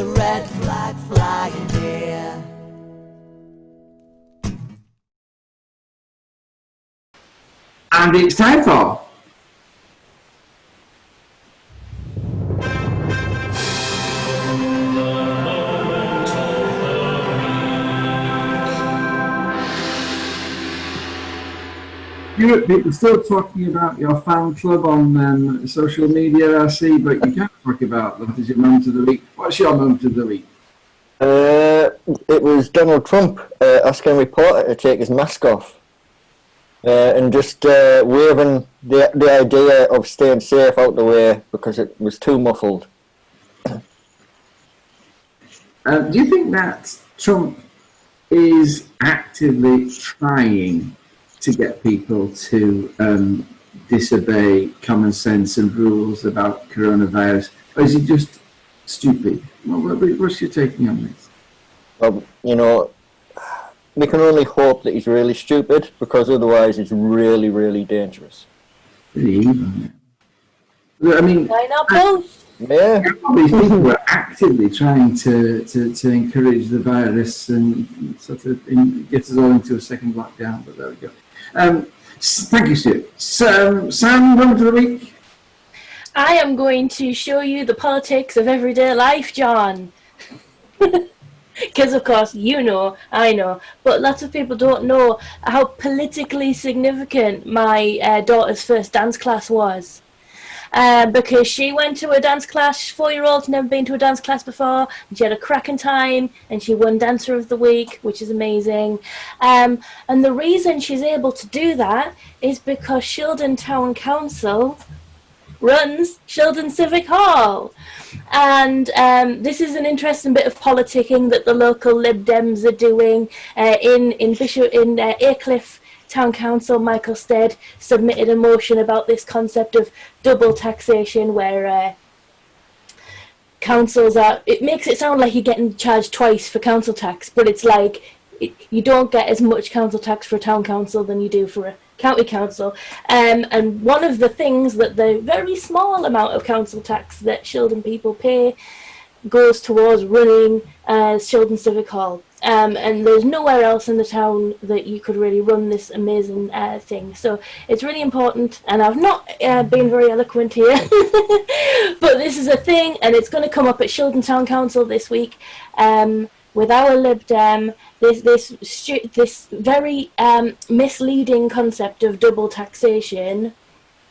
a red flag flying here. And it's time for you're still talking about your fan club on social media, I see, but you can't talk about that as your moment of the week. What's your moment of the week? It was Donald Trump asking a reporter to take his mask off and just waving the idea of staying safe out the way because it was too muffled. Do you think that Trump is actively trying to get people to disobey common sense and rules about coronavirus, or is he just stupid? What's your taking on this? Well, you know, we can only hope that he's really stupid, because otherwise it's really, really dangerous. Really evil. I mean, why not both? Yeah. All these people are actively trying to encourage the virus and sort of get us all into a second lockdown, but there we go. Thank you, Stuart. Sam, moment of the week? I am going to show you the politics of everyday life, John. Because, of course, you know, I know, but lots of people don't know how politically significant my daughter's first dance class was. Because she went to a dance class, 4-year-old, never been to a dance class before, and she had a cracking time, and she won Dancer of the Week, which is amazing. And the reason she's able to do that is because Shildon Town Council runs Shildon Civic Hall. And this is an interesting bit of politicking that the local Lib Dems are doing. In Aycliffe Town Council, Michael Stead submitted a motion about this concept of double taxation, where councils are, it makes it sound like you're getting charged twice for council tax, but it's like you don't get as much council tax for a town council than you do for a county council. And one of the things that the very small amount of council tax that Shildon people pay goes towards running Shildon Civic Hall. And there's nowhere else in the town that you could really run this amazing thing. So it's really important, and I've not been very eloquent here, but this is a thing, and it's going to come up at Shildon Town Council this week with our Lib Dem. This very misleading concept of double taxation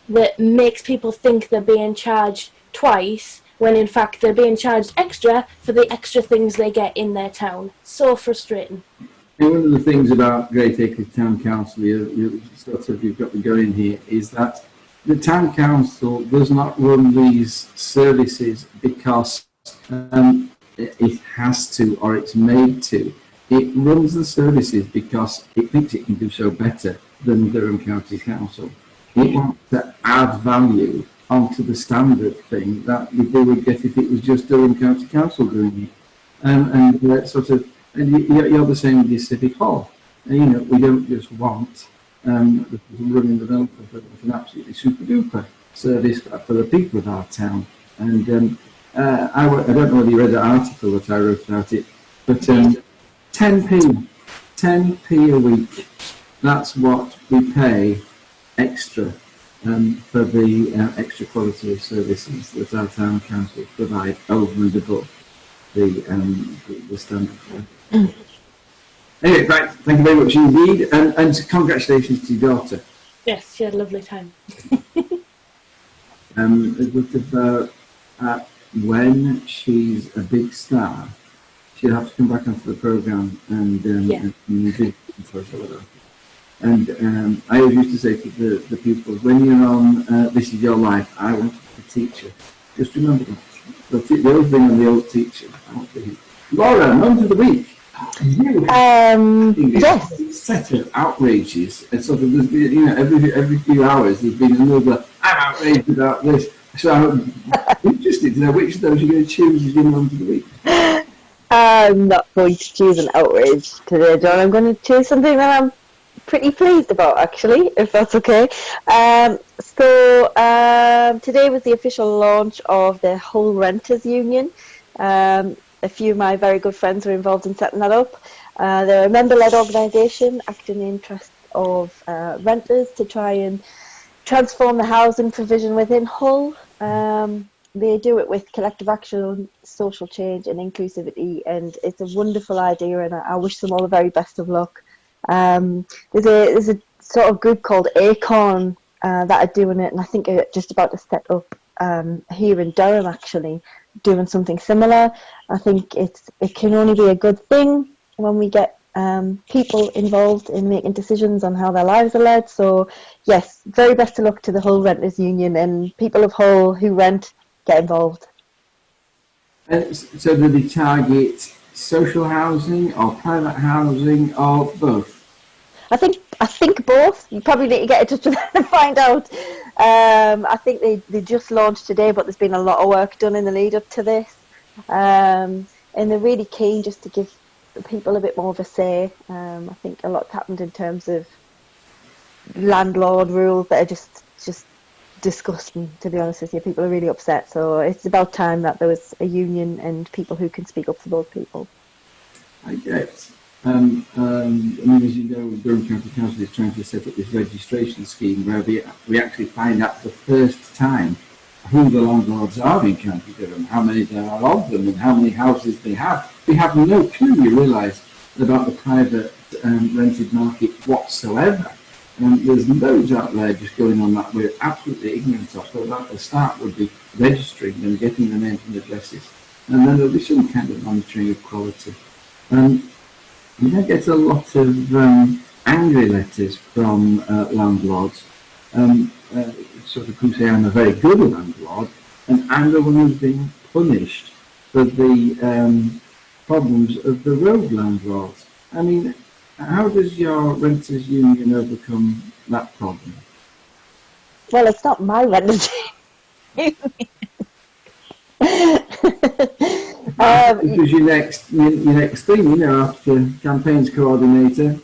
that makes people think they're being charged twice, when in fact they're being charged extra for the extra things they get in their town. So frustrating. And one of the things about Great Aycliffe Town Council, you've got me going here, is that the Town Council does not run these services because it has to, or it's made to. It runs the services because it thinks it can do so better than Durham County Council. It wants to add value onto the standard thing that they would get if it was just Durham County Council doing it. And you're the same with your Civic Hall. And, you know, we don't just want the people running the development, but an absolutely super duper service for the people of our town. And I don't know whether you read the article that I wrote about it, but 10p a week, that's what we pay extra for the extra quality of services that our town council provide over and above the standard. Anyway, right, thank you very much indeed, and congratulations to your daughter. Yes, she had a lovely time. When she's a big star, she'll have to come back onto the programme and do and I always used to say to the pupils, when you're on This Is Your Life, I want to be a teacher. Just remember that. They always bring on the old teacher. I want to be. Laura, moment of the week. Yes. Set of outrages, and sort of, you know, every few hours there's been another. I'm outraged about this. So I'm interested to know which of those you're going to choose as your moment of the week. I'm not going to choose an outrage today, John. I'm going to choose something that I'm pretty pleased about, actually, if that's okay. Today was the official launch of the Whole Renters Union. a few of my very good friends were involved in setting that up. They're a member-led organisation acting in the interest of renters to try and transform the housing provision within Hull. They do it with collective action, social change and inclusivity, and it's a wonderful idea, and I wish them all the very best of luck. There's a sort of group called Acorn that are doing it, and I think are just about to set up here in Durham, actually, doing something similar. I think it can only be a good thing when we get people involved in making decisions on how their lives are led. So yes, very best of luck to the Hull Renters Union, and people of Hull who rent, get involved. So do they target social housing or private housing or both? I think both. You probably need to get in touch with them and find out. I think they just launched today, but there's been a lot of work done in the lead up to this, and they're really keen just to give people a bit more of a say. I think a lot's happened in terms of landlord rules that are just disgusting, to be honest with you. People are really upset, so it's about time that there was a union and people who can speak up for those people. I guess. I mean, as you know, Durham County Council is trying to set up this registration scheme where we actually find out for the first time who the landlords are in County Durham, how many there are of them, and how many houses they have. We have no clue, you realise, about the private rented market whatsoever. There's loads out there just going on that we're absolutely ignorant of. So that the start would be registering them, getting the names and addresses, and then there'll be some kind of monitoring of quality. We don't get a lot of angry letters from landlords, sort of who say I'm a very good landlord, and I'm the one who's being punished for the problems of the road landlords. I mean, how does your renters union overcome that problem? Well, it's not my renters union. Because your next thing, you know, after campaigns coordinator,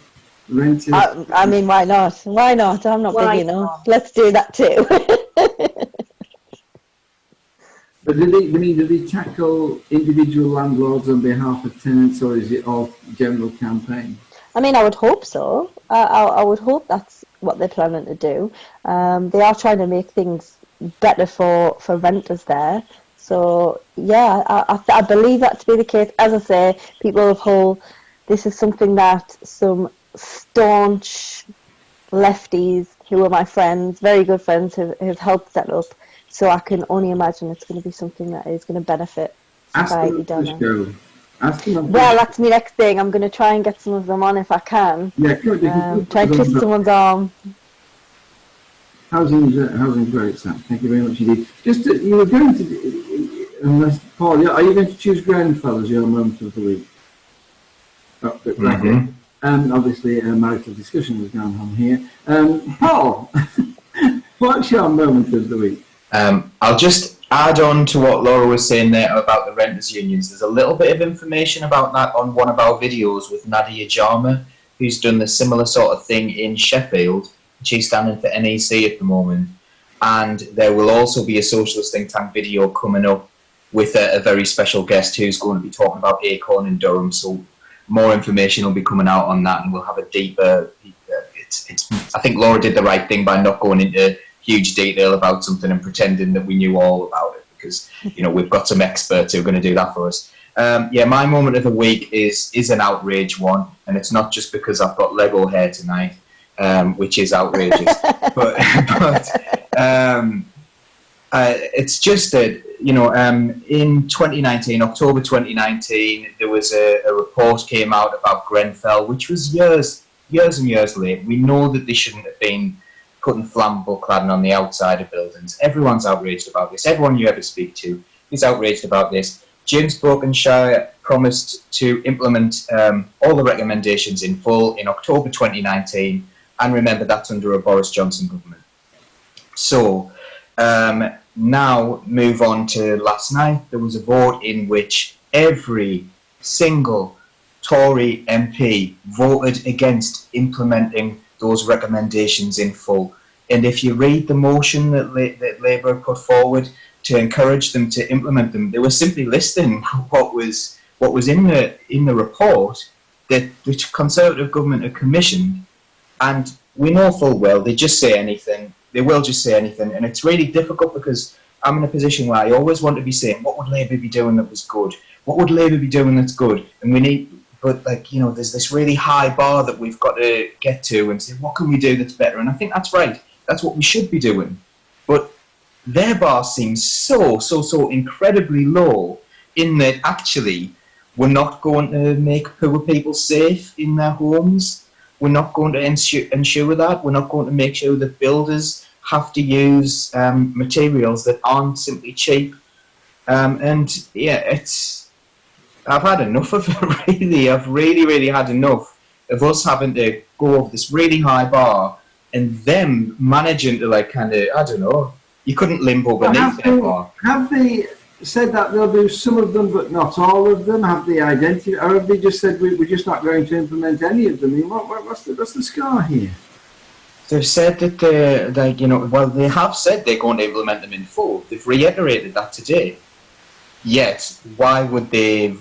renters. I mean, why not? Why not? I'm not big enough. Let's do that too. But do they tackle individual landlords on behalf of tenants, or is it all general campaign? I mean, I would hope so. I would hope that's what they're planning to do. They are trying to make things better for renters there. So, yeah, I believe that to be the case. As I say, people of Hull, this is something that some staunch lefties who are my friends, very good friends, have helped set up. So I can only imagine it's going to be something that is going to benefit society down there. Well, that's my next thing. I'm going to try and get some of them on if I can. Yeah, good. Try and twist someone's arm. Housing's great, Sam. Thank you very much indeed. You were going to, unless Paul, are you going to choose Grenfell as your moment of the week? Obviously, a marital discussion was going on here. Paul, what's your moment of the week? I'll just add on to what Laura was saying there about the renters unions. There's a little bit of information about that on one of our videos with Nadia Jarma, who's done the similar sort of thing in Sheffield. She's standing for NEC at the moment. And there will also be a Socialist Think Tank video coming up with a very special guest who's going to be talking about Acorn in Durham. So more information will be coming out on that, and we'll have a deeper... I think Laura did the right thing by not going into huge detail about something and pretending that we knew all about it, because we've got some experts who are going to do that for us. My moment of the week is an outrage one, and it's not just because I've got Lego hair tonight, which is outrageous, but it's just that in 2019, October 2019, there was a report came out about Grenfell, which was years and years late. We know that they shouldn't have been putting flammable cladding on the outside of buildings. Everyone's outraged about this. Everyone you ever speak to is outraged about this. James Brokenshire promised to implement all the recommendations in full in October 2019, and remember, that's under a Boris Johnson government. So now move on to last night. There was a vote in which every single Tory MP voted against implementing those recommendations in full. And if you read the motion that Labour put forward to encourage them to implement them, they were simply listing what was what was in the report that the Conservative government had commissioned, and we know full well they just say anything. They will just say anything, and it's really difficult because I'm in a position where I always want to be saying, what would Labour be doing that was good? What would Labour be doing that's good? And we need, but like, you know, there's this really high bar that we've got to get to and say, what can we do that's better? And I think that's right. That's what we should be doing. But their bar seems so incredibly low in that actually we're not going to make poor people safe in their homes. We're not going to ensure that. We're not going to make sure that builders have to use materials that aren't simply cheap. And yeah, I've had enough of it, really. I've really had enough of us having to go over this really high bar and them managing to, like, kind of, I don't know, you couldn't limbo beneath that bar. Have they said that they'll do some of them but not all of them? Have they identified, or have they just said we're just not going to implement any of them? I mean, what's the score here? They've said that they have said they're going to implement them in full. They've reiterated that today. Yet, why would they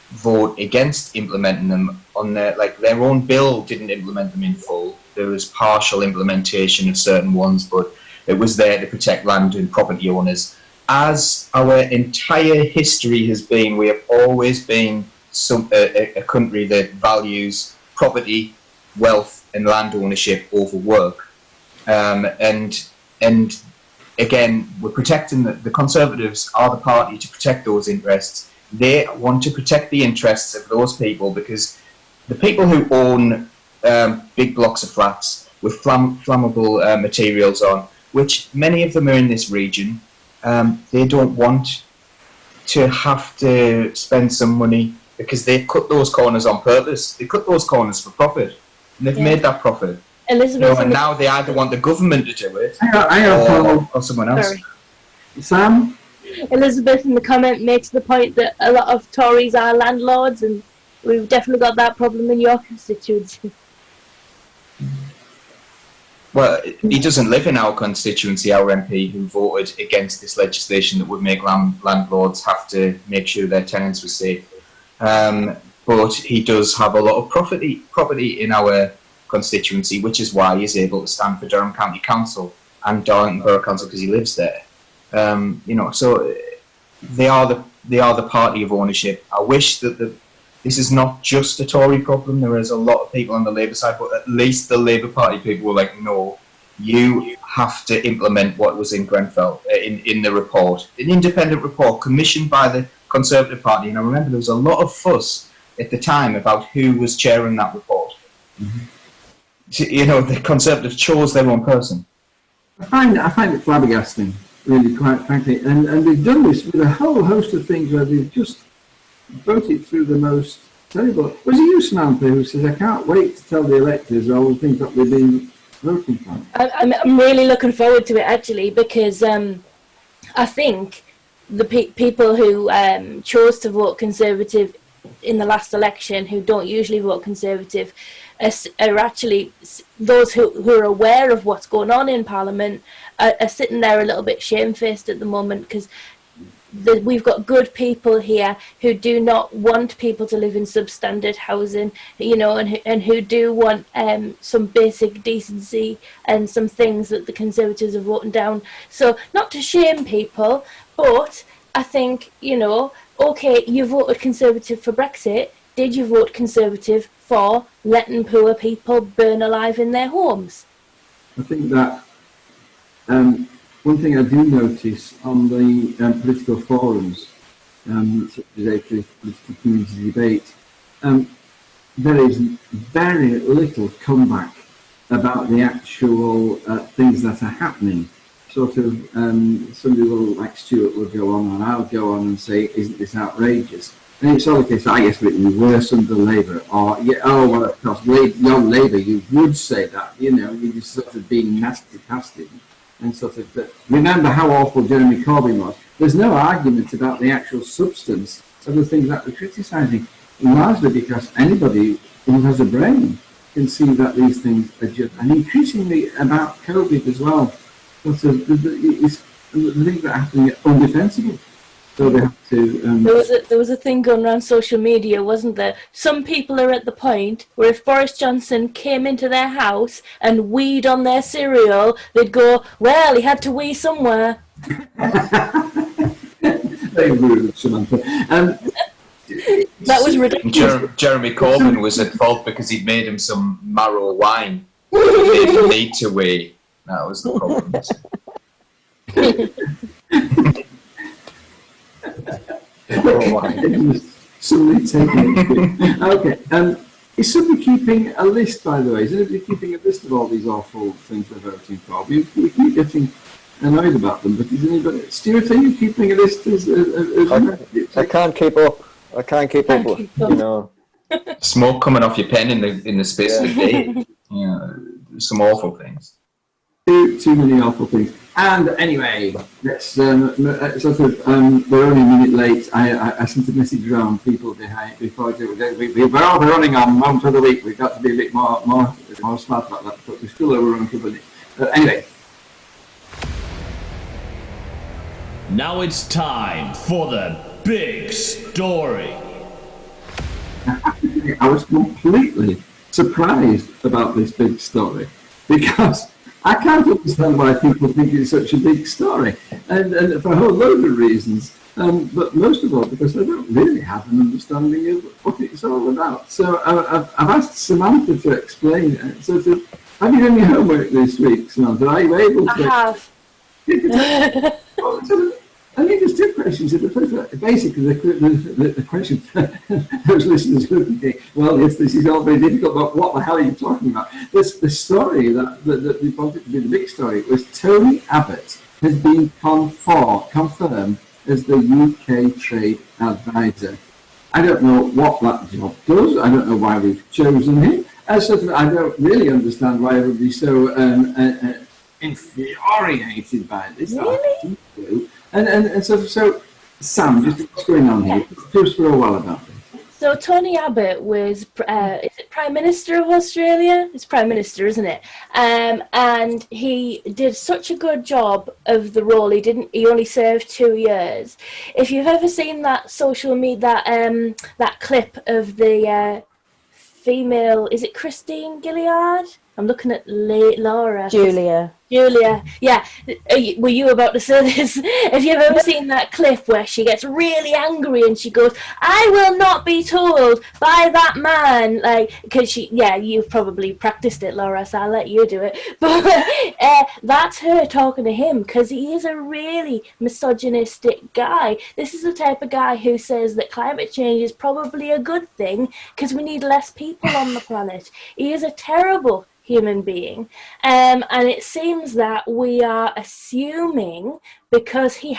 vote against implementing them on their own bill didn't implement them in full? There was partial implementation of certain ones, but it was there to protect land and property owners. As our entire history has been, we have always been a country that values property, wealth, and land ownership over work. And again, we're protecting the Conservatives are the party to protect those interests. They want to protect the interests of those people because the people who own big blocks of flats with flammable materials on, which many of them are in this region, they don't want to have to spend some money because they've cut those corners on purpose. They cut those corners for profit. And they've made that profit. Elizabeth, and now they either want the government to do it or someone else. Sorry. Sam? Elizabeth in the comment makes the point that a lot of Tories are landlords, and we've definitely got that problem in your constituency. Well, he doesn't live in our constituency, our MP, who voted against this legislation that would make landlords have to make sure their tenants were safe. But he does have a lot of property in our constituency, which is why he's able to stand for Durham County Council and Darlington Borough Council because he lives there. So they are the party of ownership. I wish that this is not just a Tory problem. There is a lot of people on the Labour side, but at least the Labour Party people were like, no, you have to implement what was in Grenfell in the report, an independent report commissioned by the Conservative Party. And I remember there was a lot of fuss at the time about who was chairing that report. Mm-hmm. The Conservatives chose their own person. I find it flabbergasting, really, quite frankly. And they've done this with a whole host of things where they've just voted through the most terrible. Was it you, Samantha, who says, I can't wait to tell the electors all the things that they've been voting for? I'm really looking forward to it, actually, because I think the people who chose to vote Conservative in the last election, who don't usually vote Conservative, are actually those who are aware of what's going on in Parliament are sitting there a little bit shamefaced at the moment because we've got good people here who do not want people to live in substandard housing, and who do want some basic decency and some things that the Conservatives are voting down. So not to shame people, but I think, okay, you voted Conservative for Brexit. Did you vote Conservative for letting poor people burn alive in their homes? I think that one thing I do notice on the political forums, such as a political community debate, there is very little comeback about the actual things that are happening. Sort of, somebody will, like Stuart, will go on and I'll go on and say, isn't this outrageous? And it's all the case, I guess, but it was worse under Labour, or, well, of course, young Labour, you would say that, you're just sort of being nasty past it. And sort of, remember how awful Jeremy Corbyn was. There's no argument about the actual substance of the things that we're criticising, largely because anybody who has a brain can see that these things are just, and increasingly about COVID as well, sort of, the things that are happening are undefensible. So they have to. There was a thing going around social media, wasn't there? Some people are at the point where if Boris Johnson came into their house and weed on their cereal, they'd go, well, he had to wee somewhere. Very rude, Samantha. That was ridiculous. Jeremy Corbyn was at fault because he'd made him some marrow wine. He didn't need to wee. That was the problem. Somebody taking it. Okay. Is somebody keeping a list, by the way? Is anybody keeping a list of all these awful things we're voting for? We keep getting annoyed about them, but is anybody... Stuart, are you keeping a list? I can't keep up. I can't keep up with, you know. Smoke coming off your pen in the space of a day. Yeah, some awful things. Too many awful things. And anyway, let's we're only a minute late. I sent a message around people before we're overrunning our moment of the week. We've got to be a bit more smart about that, but we're still overrunning a minute. Anyway. Now it's time for the big story. I was completely surprised about this big story because I can't understand why people think it's such a big story, and for a whole load of reasons. But most of all, because I don't really have an understanding of what it's all about. So I've asked Samantha to explain. Have you done your homework this week, Samantha? Are you able to? I have. I mean, there's two questions. Basically, the question those listeners could be thinking, well, yes, this is all very difficult, but what the hell are you talking about? The story that we wanted to be the big story was Tony Abbott has been confirmed as the UK trade advisor. I don't know what that job does. I don't know why we've chosen him. I don't really understand why everybody's so infuriated by this. Really? And so, Sam, just what's going on here? Just for a while about this. So Tony Abbott was, is it Prime Minister of Australia? It's Prime Minister, isn't it? And he did such a good job of the role. He only served 2 years. If you've ever seen that social media, that clip of the female, is it Christine Gilliard? I'm looking at Laura. Julia. Yeah. Were you about to say this? If you've ever seen that clip where she gets really angry and she goes, "I will not be told by that man," because you've probably practiced it, Laura, so I'll let you do it. But that's her talking to him because he is a really misogynistic guy. This is the type of guy who says that climate change is probably a good thing because we need less people on the planet. He is a terrible human being, and it seems that we are assuming because he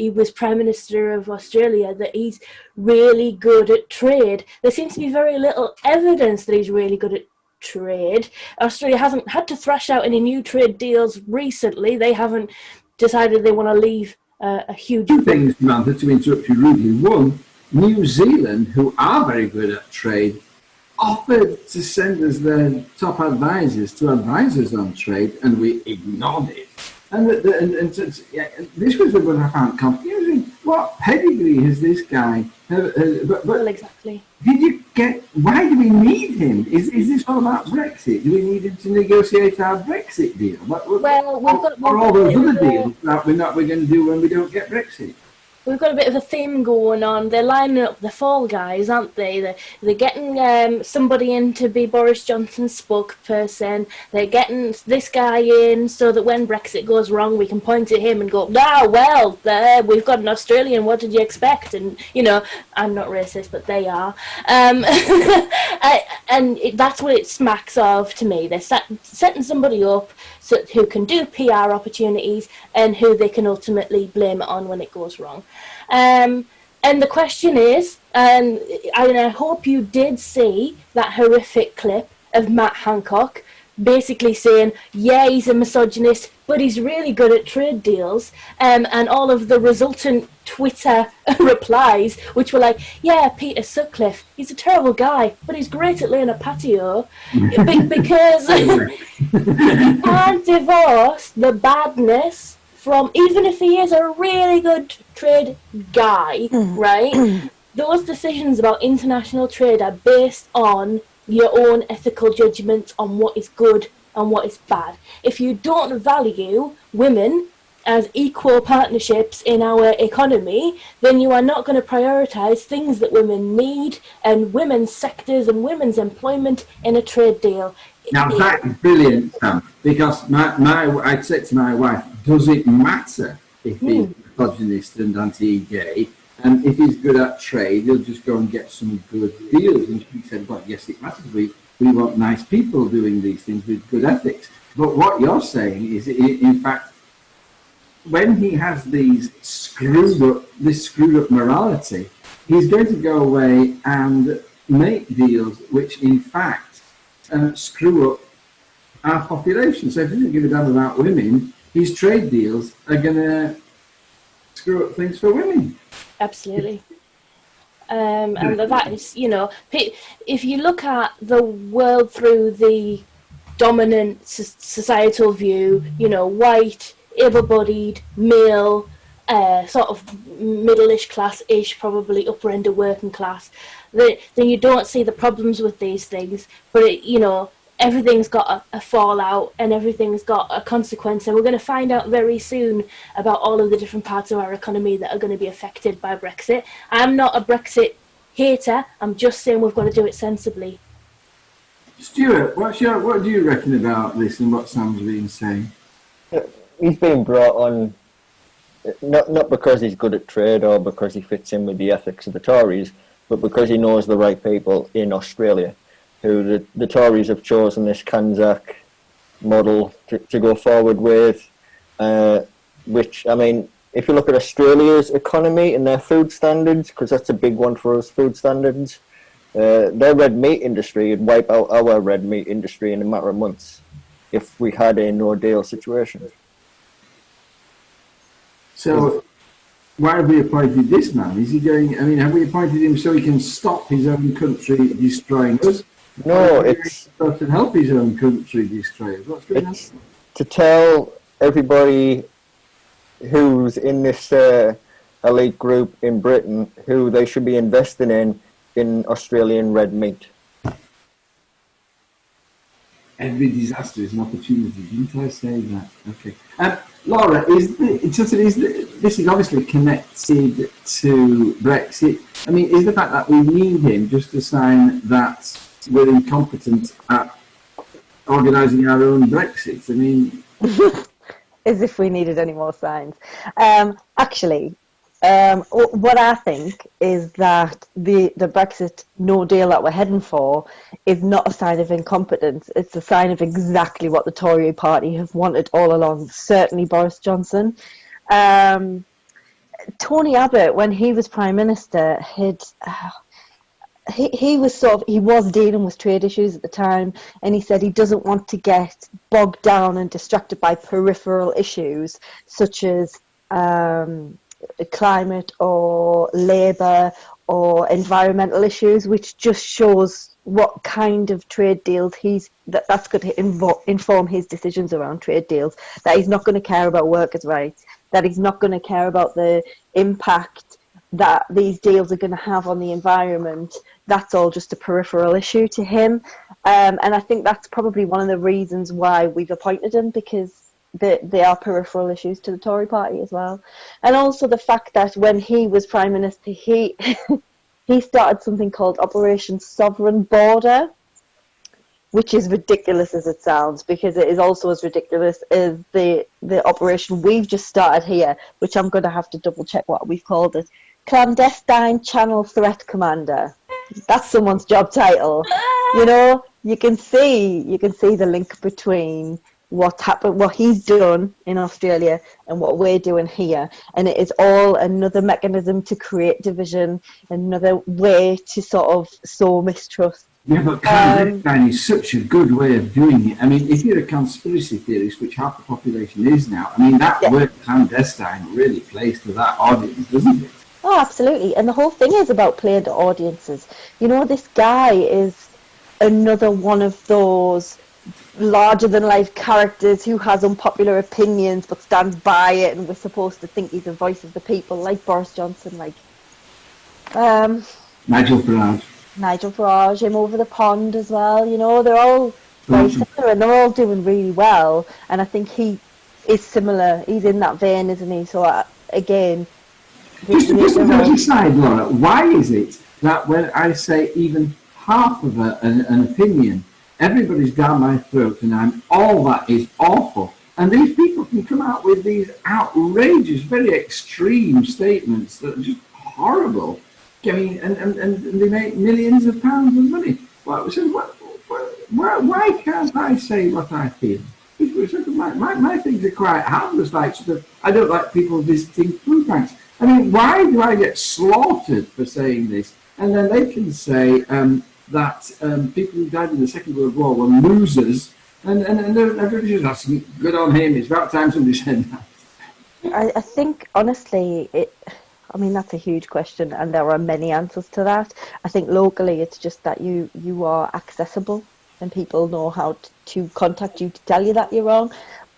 was Prime Minister of Australia that he's really good at trade. There seems to be very little evidence that he's really good at trade. Australia hasn't had to thrash out any new trade deals recently. They haven't decided they want to leave a huge... Two things, Samantha, to interrupt you rudely. One, New Zealand, who are very good at trade, offered to send us their top advisors to advise us on trade, and we ignored it. And this was what I found confusing. What pedigree has this guy? Well, exactly. Why do we need him? Is this all about Brexit? Do we need him to negotiate our Brexit deal? Or all those other deals that we're going to do when we don't get Brexit? We've got a bit of a theme going on. They're lining up the fall guys, aren't they? They're getting somebody in to be Boris Johnson's spokesperson. They're getting this guy in so that when Brexit goes wrong, we can point at him and go, we've got an Australian, what did you expect? And, I'm not racist, but they are. That's what it smacks of to me. They're setting somebody up who can do PR opportunities and who they can ultimately blame it on when it goes wrong. And the question is, and I hope you did see that horrific clip of Matt Hancock basically saying, yeah, he's a misogynist, but he's really good at trade deals, and all of the resultant Twitter replies, which were like, yeah, Peter Sutcliffe, he's a terrible guy, but he's great at laying a patio, because you can't divorce the badness from, even if he is a really good trade guy, right? Those decisions about international trade are based on your own ethical judgments on what is good and what is bad. If you don't value women as equal partnerships in our economy, then you are not going to prioritise things that women need and women's sectors and women's employment in a trade deal. Now that's brilliant, Sam, because I'd said to my wife, does it matter if he's misogynist and anti-gay? And if he's good at trade, he'll just go and get some good deals. And she said, well, yes, it matters. We want nice people doing these things with good ethics. But what you're saying is, in fact, when he has this screwed up morality, he's going to go away and make deals which, in fact, screw up our population. So if he doesn't give a damn about women, his trade deals are going to screw up things for women. Absolutely. And that is, you know, if you look at the world through the dominant societal view, you know, white, able-bodied, male, sort of middle-ish class-ish, probably upper end of working class, then you don't see the problems with these things. But, you know, everything's got a fallout and everything's got a consequence. And we're going to find out very soon about all of the different parts of our economy that are going to be affected by Brexit. I'm not a Brexit hater. I'm just saying we've got to do it sensibly. Stuart, what do you reckon about this and what Sam's been saying? He's been brought on not because he's good at trade or because he fits in with the ethics of the Tories, but because he knows the right people in Australia, who the Tories have chosen this Kanzak model to go forward with, which, I mean, if you look at Australia's economy and their food standards, because that's a big one for us, food standards, their red meat industry would wipe out our red meat industry in a matter of months if we had a no-deal situation. So, why have we appointed this man? Is he going? I mean, have we appointed him so he can stop his own country destroying us? No, it's to help his own country destroy us. What's going on? To tell everybody who's in this elite group in Britain who they should be investing in Australian red meat. Every disaster is an opportunity. Didn't I say that? Okay. Laura, this is obviously connected to Brexit. I mean, is the fact that we need him just a sign that we're incompetent at organising our own Brexit? I mean, as if we needed any more signs. Actually, what I think is that the Brexit no deal that we're heading for is not a sign of incompetence. It's a sign of exactly what the Tory party have wanted all along, certainly Boris Johnson. Tony Abbott, when he was Prime Minister, he was dealing with trade issues at the time, and he said he doesn't want to get bogged down and distracted by peripheral issues such as climate or labour or environmental issues, which just shows what kind of trade deals that's going to inform his decisions around trade deals, that he's not going to care about workers' rights, that he's not going to care about the impact that these deals are going to have on the environment. That's all just a peripheral issue to him. And I think that's probably one of the reasons why we've appointed him, because they are peripheral issues to the Tory party as well. And also the fact that when he was Prime Minister, he started something called Operation Sovereign Border, which is ridiculous as it sounds, because it is also as ridiculous as the operation we've just started here, which I'm going to have to double check what we've called it. Clandestine Channel Threat Commander. That's someone's job title. You know, you can see the link between what happened, what he's done in Australia and what we're doing here, and it is all another mechanism to create division, another way to sort of sow mistrust. Yeah, but clandestine is such a good way of doing it. I mean, if you're a conspiracy theorist, which half the population is now, I mean, that word clandestine really plays to that audience, doesn't it? Oh, absolutely. And the whole thing is about playing to audiences. You know, this guy is another one of those larger than life characters who has unpopular opinions but stands by it, and we're supposed to think he's the voice of the people, like Boris Johnson, like Nigel Farage. Nigel Farage, him over the pond as well. You know, they're all very similar and they're all doing really well. And I think he is similar. He's in that vein, isn't he? So again, Just a side, Laura, why is it that when I say even half of an opinion, everybody's down my throat and all that is awful, and these people can come out with these outrageous, very extreme statements that are just horrible. I mean, and they make millions of pounds of money. Why can't I say what I feel? My things are quite harmless, like sort of, I don't like people visiting food banks. I mean, why do I get slaughtered for saying this? And then they can say that people who died in the Second World War were losers, and everybody's asking, good on him, it's about time somebody said that. I think, honestly, I mean, that's a huge question, and there are many answers to that. I think locally it's just that you are accessible and people know how to contact you to tell you that you're wrong.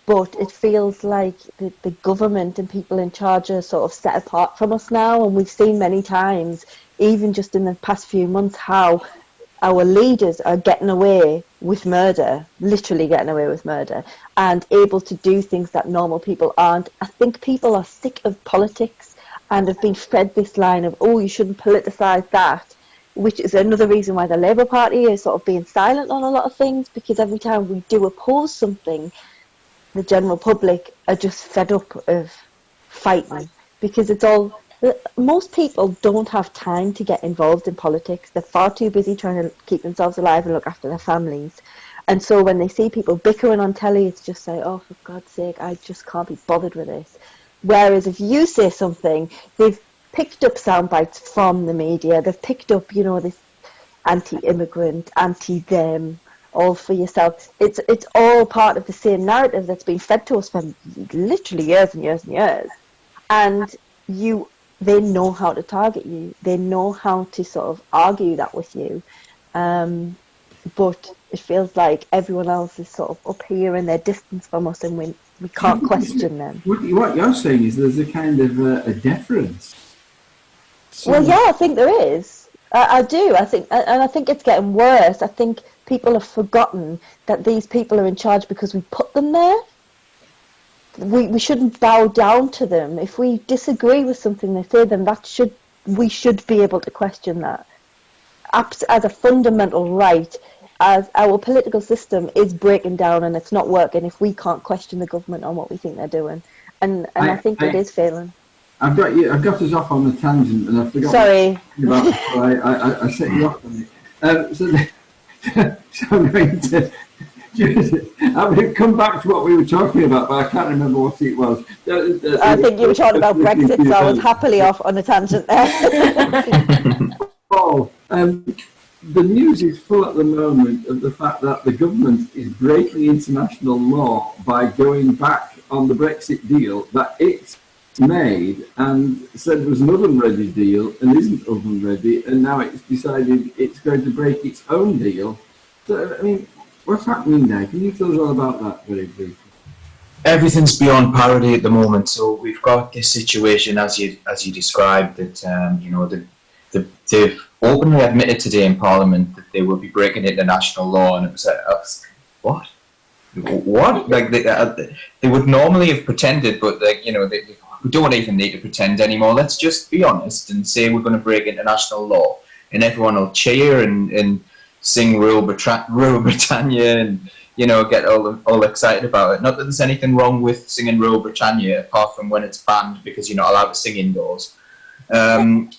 But it feels like the government and people in charge are sort of set apart from us now, and we've seen many times, even just in the past few months, how our leaders are getting away with murder, literally getting away with murder, and able to do things that normal people aren't. I think people are sick of politics and have been fed this line of, oh, you shouldn't politicise that, which is another reason why the Labour Party is sort of being silent on a lot of things, because every time we do oppose something, the general public are just fed up of fighting, because it's all, most people don't have time to get involved in politics. They're far too busy trying to keep themselves alive and look after their families. And so when they see people bickering on telly, it's just like, oh, for God's sake, I just can't be bothered with this. Whereas if you say something, they've picked up sound bites from the media, they've picked up, you know, this anti-immigrant, anti-them, all for yourself. It's all part of the same narrative that's been fed to us for literally years and years and years. And they know how to target you. They know how to sort of argue that with you. But it feels like everyone else is sort of up here in their distance from us, and we can't question them. What you're saying is there's a kind of a deference. Well, yeah, I think there is. I do. I think it's getting worse. I think people have forgotten that these people are in charge because we put them there. We shouldn't bow down to them. If we disagree with something they say, then we should be able to question that as a fundamental right. As our political system is breaking down and it's not working, if we can't question the government on what we think they're doing, and I think it is failing. I've got us off on a tangent, and I forgot. Sorry. I set you off on it. So I'm going to come back to what we were talking about, but I can't remember what it was. I think you were talking about Brexit, so I was happily off on a tangent there. Oh, the news is full at the moment of the fact that the government is breaking international law by going back on the Brexit deal that it's made, and said it was an oven-ready deal and isn't oven-ready, and now it's decided it's going to break its own deal. So, I mean, what's happening there? Can you tell us all about that very briefly? Everything's beyond parody at the moment. So we've got this situation, as you described, that they've openly admitted today in Parliament that they will be breaking international law, and it was like, what? Like they would normally have pretended, but we don't even need to pretend anymore. Let's just be honest and say we're going to break international law, and everyone will cheer and sing Rule Britannia and get all excited about it. Not that there's anything wrong with singing Rule Britannia, apart from when it's banned because you're not allowed to sing indoors. And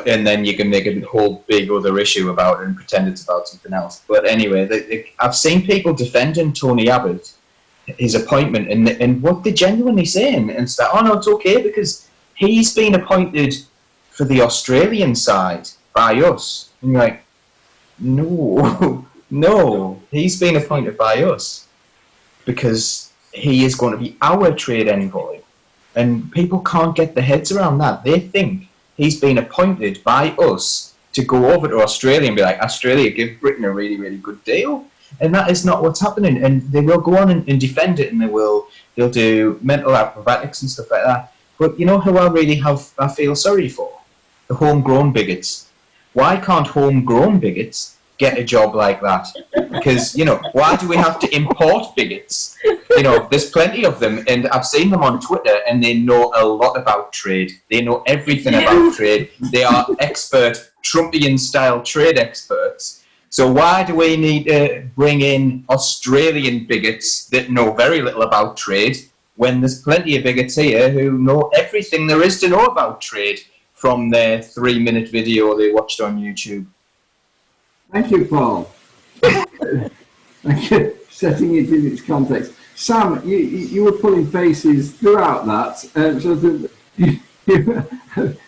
then you can make a whole big other issue about it and pretend it's about something else. But anyway, I've seen people defending Tony Abbott, his appointment, and what they're genuinely saying, and it's like, oh no, it's okay because he's been appointed for the Australian side by us. And you're like, no, he's been appointed by us because he is going to be our trade envoy. And people can't get their heads around that. They think he's been appointed by us to go over to Australia and be like, Australia, give Britain a really, really good deal. And that is not what's happening. And they will go on and defend it, and they'll do mental acrobatics and stuff like that. But you know who I feel sorry for? The homegrown bigots. Why can't homegrown bigots get a job like that? Because, you know, why do we have to import bigots? You know, there's plenty of them, and I've seen them on Twitter, and they know a lot about trade. They know everything about trade. They are expert, Trumpian-style trade experts. So why do we need to bring in Australian bigots that know very little about trade when there's plenty of bigots here who know everything there is to know about trade from their 3-minute video they watched on YouTube? Thank you, Paul. Thank you, setting it in its context. Sam, you were pulling faces throughout that, so you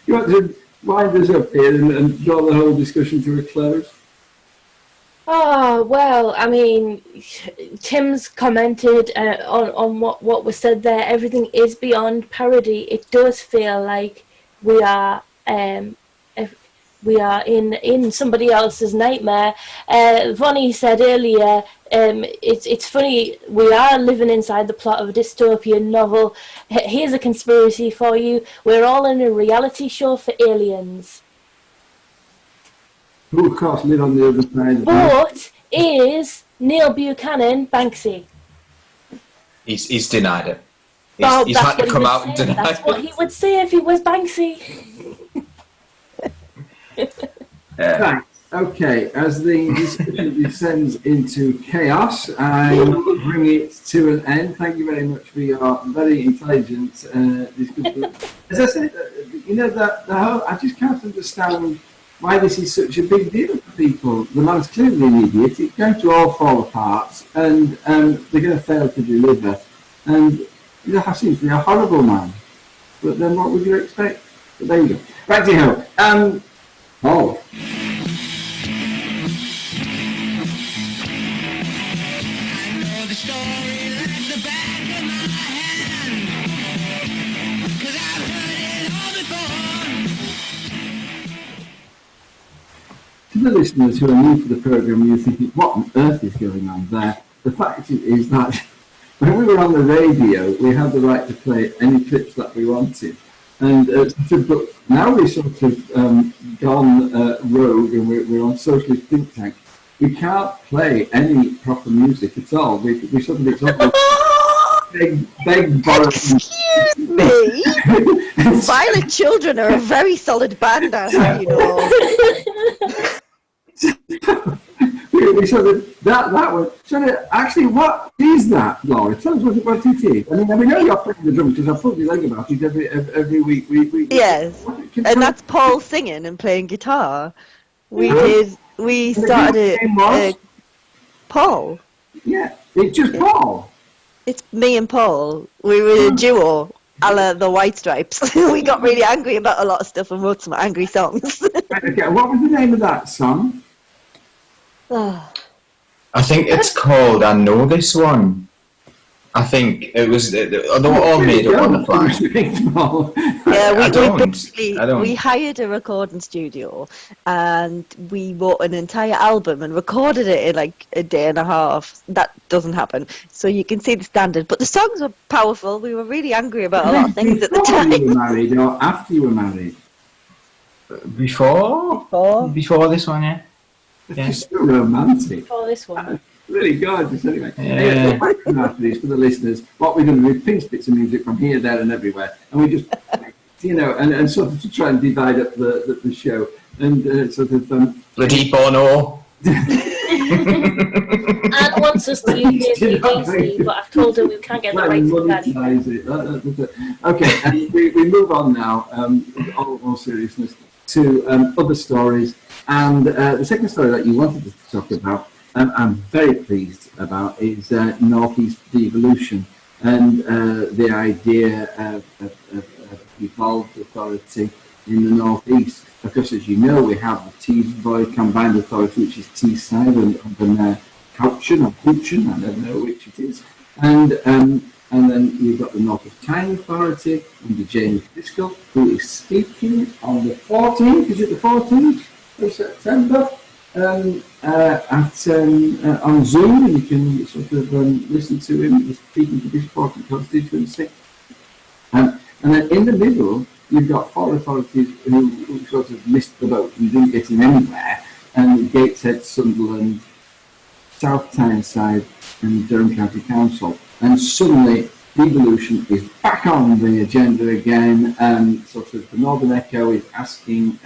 want to wind us up here and draw the whole discussion to a close? Oh, well, I mean, Tim's commented on what was said there. Everything is beyond parody. It does feel like we are in somebody else's nightmare. Vonnie said earlier, it's funny, we are living inside the plot of a dystopian novel. Here's a conspiracy for you. We're all in a reality show for aliens. Who, of course, live on the other side of But is Neil Buchanan Banksy? He's denied it. Well, He's that's had to what he come would out and say. deny That's what it. he would say if he was Banksy. Right. Okay, as the discussion descends into chaos, I will bring it to an end. Thank you very much for your very intelligent discussion. As I said, you know, that the whole, I just can't understand why this is such a big deal for people. The man's clearly an idiot. It's going to all fall apart, and they're going to fail to deliver. And you know, he seems to be a horrible man. But then what would you expect? But there you go. Back to you. Paul. To the listeners who are new to the programme, you're thinking, what on earth is going on there? The fact is that when we were on the radio, we had the right to play any clips that we wanted. And but now we're sort of gone rogue, and we're on Socialist Think Tank. We can't play any proper music at all. We sort of, it's beg, borrow. Excuse me. Violent Children are a very solid band, I have, you know. we sort of that one. So actually, what is that, Laura? Tell us what it is. I mean, we know you're playing the drums because I've told you about it every week. Yes, and that's Paul singing and playing guitar. We started it. Paul. Yeah, it's just Paul. It's me and Paul. We were a duo, a la the White Stripes. We got really angry about a lot of stuff and wrote some angry songs. Okay, what was the name of that song? I think it's called I Know This One. I think it was, they were all made up on the fly. Yeah, we hired a recording studio and we wrote an entire album and recorded it in like a day and a half. That doesn't happen. So you can see the standard. But the songs were powerful. We were really angry about a lot of things at the time. Before you were married or after you were married? Before this one, yeah. It's so romantic. Before this one. Really gorgeous, anyway. Anyway, after this, for the listeners, what we're going to do is pinch bits of music from here, there, and everywhere, and we just, you know, and sort of to try and divide up the show, and sort of. Bloody Bono. Anne wants us to use ACDC, but I've told her we can't get the rights to that. Okay, and we move on now, all seriousness, to other stories, and the second story that you wanted to talk about. I'm very pleased about is Northeast Devolution and the idea of evolved authority in the Northeast. Because as you know, we have the Teesside Combined Authority, which is Teesside and Houchin or Houchin, I don't know which it is. And then you've got the North of Tyne Authority under James Driscoll, who is speaking on the 14th, is it the 14th of September? on Zoom, and you can sort of listen to him speaking to this important constituency. And then in the middle, you've got four authorities who sort of missed the boat and didn't get him anywhere, and Gateshead, Sunderland, South Tyneside, and Durham County Council. And suddenly, devolution is back on the agenda again, and sort of the Northern Echo is asking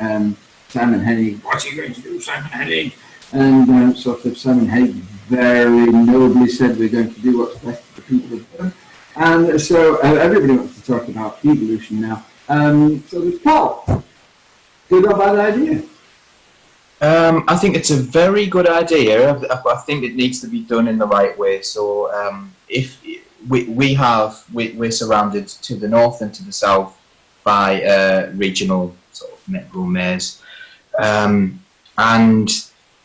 Simon Hennig, what are you going to do, Simon Hennig? And sort of Simon Hennig very nobly said, we're going to do what's best for the people of Durham. And so everybody wants to talk about devolution now. So there's Paul. Good or bad idea? I think it's a very good idea. I think it needs to be done in the right way. So if we're surrounded to the north and to the south by regional sort of metro mayors, and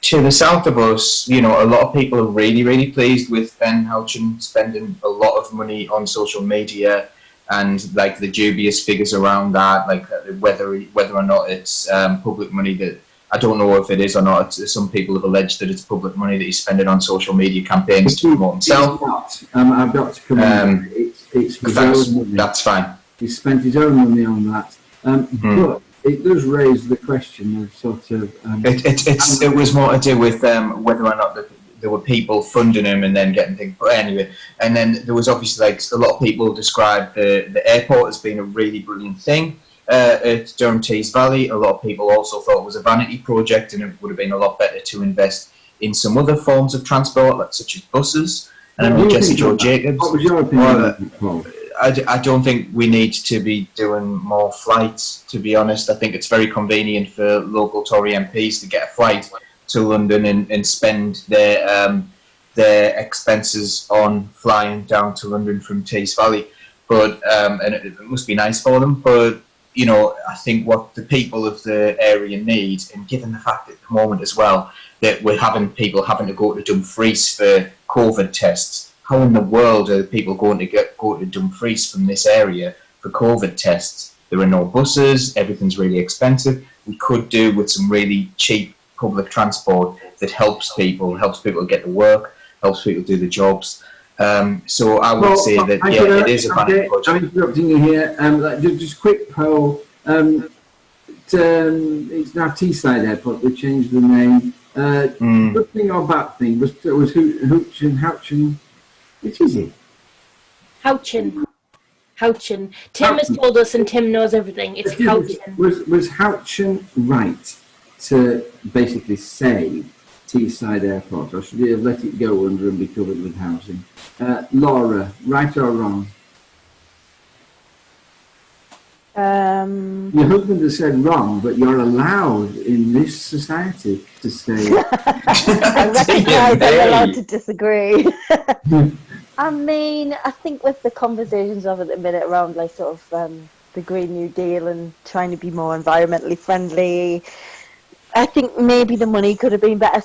to the south of us, you know, a lot of people are really pleased with Ben Houchin spending a lot of money on social media, and like the dubious figures around that, like whether or not it's public money. That I don't know if it is or not. Some people have alleged that it's public money that he's spending on social media campaigns to promote himself. It's not. I've got to come in. It's his own money. That's fine. He spent his own money on that. But it does raise the question of sort of... it was more to do with whether or not there were people funding him and then getting things. But anyway, and then there was obviously, like, a lot of people described the airport as being a really brilliant thing at Durham Tees Valley. A lot of people also thought it was a vanity project, and it would have been a lot better to invest in some other forms of transport, like, such as buses. And Jesse Joe Jacobs. What was your opinion, Paul? I don't think we need to be doing more flights, to be honest. I think it's very convenient for local Tory MPs to get a flight to London and spend their expenses on flying down to London from Tees Valley. But and it must be nice for them. But you know, I think what the people of the area need, and given the fact at the moment as well that we're having people having to go to Dumfries for COVID tests. How in the world are people going to go to Dumfries from this area for COVID tests? There are no buses, everything's really expensive. We could do with some really cheap public transport that helps people get to work, helps people do the jobs. So I would say that, it is a vanity project. I'm interrupting you here. Just a quick poll. It's now Teesside Airport. They changed the name. Good thing or bad thing? Was Houchin? Which is it? Houchin. Tim has told us, and Tim knows everything. It's Houchin. Was Houchin right to basically save Teesside Airport, or should he have let it go under and be covered with housing? Laura, right or wrong? Your husband has said wrong, but you're allowed in this society to say. I recognise I'm allowed to disagree. I mean, I think with the conversations of at the minute around, like, sort of the Green New Deal and trying to be more environmentally friendly, I think maybe the money could have been better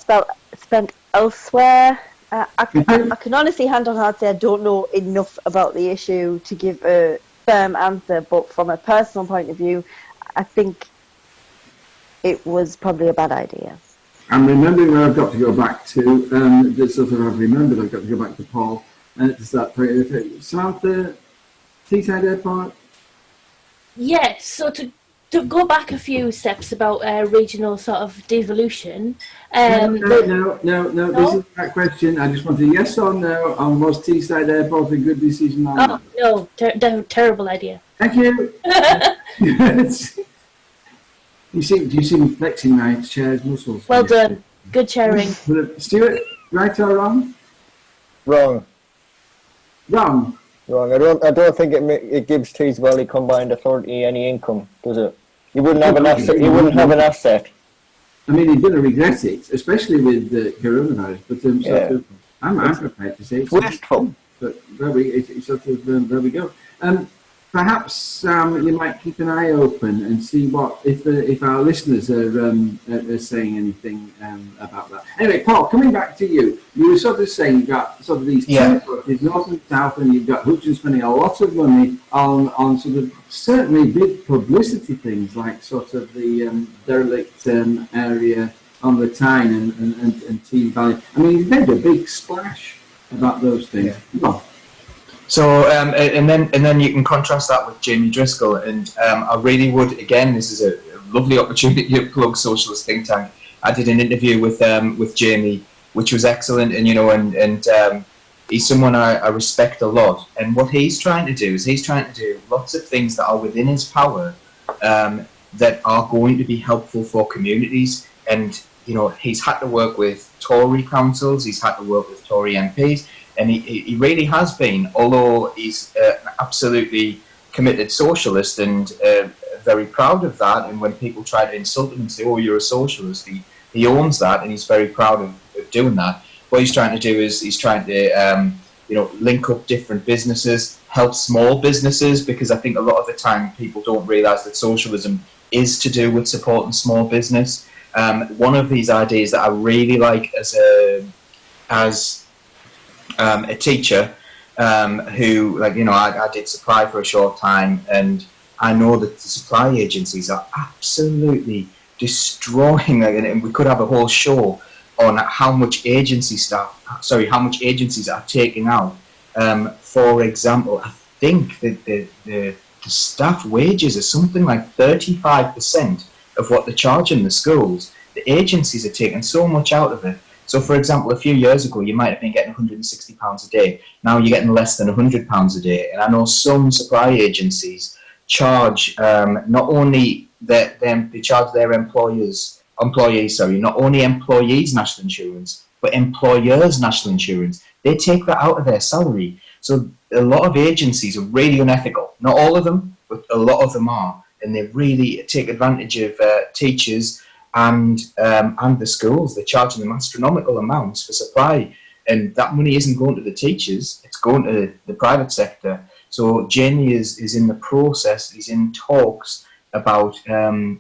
spent elsewhere. I can honestly, hand on heart, say I don't know enough about the issue to give a firm answer, but from a personal point of view, I think it was probably a bad idea. I'm remembering where I've got to go back to. I've remembered I've got to go back to Paul to start. Samantha, Teesside Airport? Yes, so to go back a few steps about regional sort of devolution. No, this is that question. I just want a yes or no on was Teesside Airport a good decision or not? No, terrible idea. Thank you. You see me flexing my chair's muscles. Well done. Good chairing. Stuart, right or wrong? Wrong. Wrong. I don't think it gives Tees Valley Combined Authority any income, does it? You wouldn't have an asset. You wouldn't have an asset. I mean, he's going to regret it, especially with the coronavirus. But I'm prepared to say it's wasteful. But there we go. Perhaps you might keep an eye open and see what if our listeners are saying anything about that. Anyway, Paul, coming back to you, you were sort of saying you've got sort of these two approaches, north and south, and you've got Houchin spending a lot of money on sort of certainly big publicity things like sort of the derelict area on the Tyne and Team Valley. I mean, he made a big splash about those things. Yeah. Well, So and then you can contrast that with Jamie Driscoll, and I really would, again, this is a lovely opportunity to plug Socialist Think Tank. I did an interview with Jamie, which was excellent, and he's someone I respect a lot. And what he's trying to do is he's trying to do lots of things that are within his power that are going to be helpful for communities. And he's had to work with Tory councils, he's had to work with Tory MPs. And he really has been, although he's an absolutely committed socialist and very proud of that. And when people try to insult him and say, "Oh, you're a socialist," he owns that, and he's very proud of doing that. What he's trying to do is he's trying to link up different businesses, help small businesses, because I think a lot of the time people don't realise that socialism is to do with supporting small business. One of these ideas that I really like as a teacher who, I did supply for a short time, and I know that the supply agencies are absolutely destroying, and we could have a whole show on how much agencies are taking out. For example, I think that the staff wages are something like 35% of what they're charging the schools. The agencies are taking so much out of it. So, for example, a few years ago, you might have been getting £160 a day. Now you're getting less than £100 a day. And I know some supply agencies charge not only they charge their employees, not only employees' national insurance, but employers' national insurance. They take that out of their salary. So a lot of agencies are really unethical. Not all of them, but a lot of them are. And they really take advantage of teachers and the schools. They're charging them astronomical amounts for supply, and that money isn't going to the teachers, it's going to the private sector. So Jamie is in the process, he's in talks about a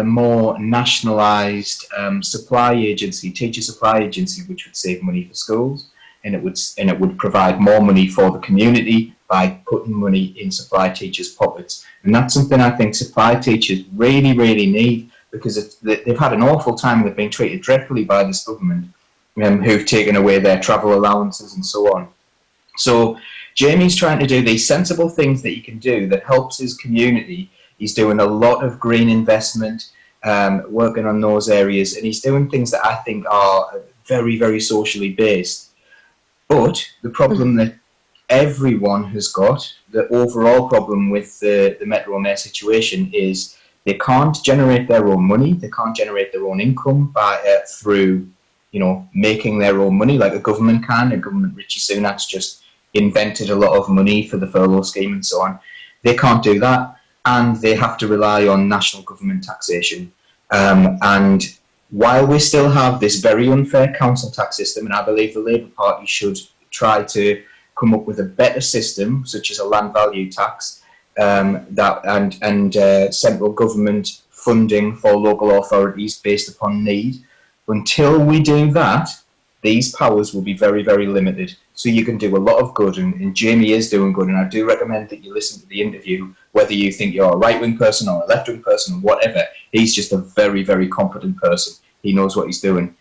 more nationalised teacher supply agency, which would save money for schools, and it would provide more money for the community by putting money in supply teachers' pockets. And that's something I think supply teachers really, really need, because they've had an awful time. They've been treated dreadfully by this government, who've taken away their travel allowances and so on. So Jamie's trying to do these sensible things that he can do that helps his community. He's doing a lot of green investment, working on those areas, and he's doing things that I think are very, very socially based. But the problem that everyone has got, the overall problem with the Metro Mayor situation, is they can't generate their own money, they can't generate their own income through making their own money like a government can. A government, Richie Sunak's just invented a lot of money for the furlough scheme and so on. They can't do that, and they have to rely on national government taxation. And while we still have this very unfair council tax system, and I believe the Labour Party should try to come up with a better system, such as a land value tax, and central government funding for local authorities based upon need. Until we do that, these powers will be very, very limited. So you can do a lot of good, and Jamie is doing good, and I do recommend that you listen to the interview, whether you think you're a right-wing person or a left-wing person or whatever. He's just a very, very competent person. He knows what he's doing.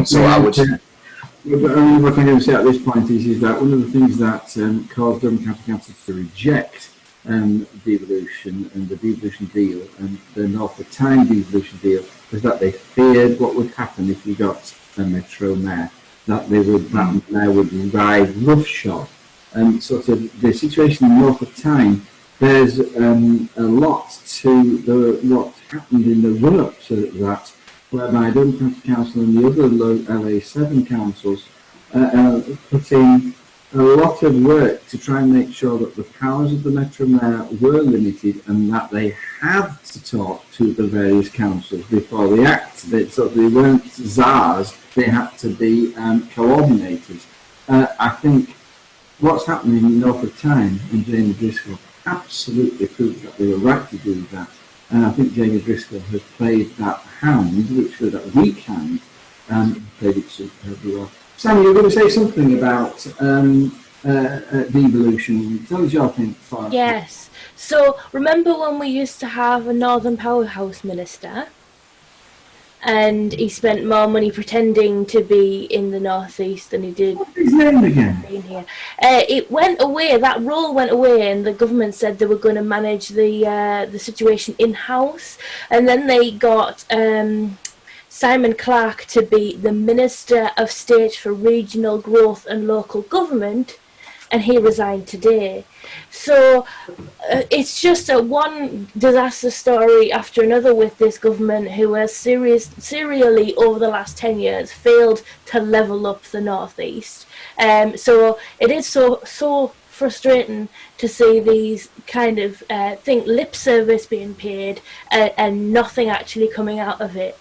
So I would... But only what I'm going to say at this point is that one of the things that caused Durham County Council to reject devolution and the devolution deal and the Norfolk Tyne devolution deal was that they feared what would happen if you got a Metro Mayor, that that Mayor would ride roughshod. And sort of the situation in Norfolk Tyne, there's a lot to what happened in the run-up to that, whereby Durham County Council and the other LA7 councils put in a lot of work to try and make sure that the powers of the Metro Mayor were limited and that they had to talk to the various councils before they acted. So they weren't czars, they had to be coordinators. I think what's happening in Norfolk Tyne and Jamie Driscoll absolutely proves that they were right to do that. And I think Jamie Driscoll has played that hand, which was that weak hand, played it superbly well. Sam, you were going to say something about devolution. Tell us your thing. Yes. So remember when we used to have a Northern Powerhouse minister? and he spent more money pretending to be in the northeast than he did. What's his name again? Being here. It went away. That role went away, and the government said they were going to manage the situation in house, and then they got Simon Clarke to be the Minister of State for Regional Growth and Local Government, and he resigned today. So it's just a one disaster story after another with this government, who has serially over the last 10 years failed to level up the northeast. So it is so frustrating to see these kind of lip service being paid and nothing actually coming out of it.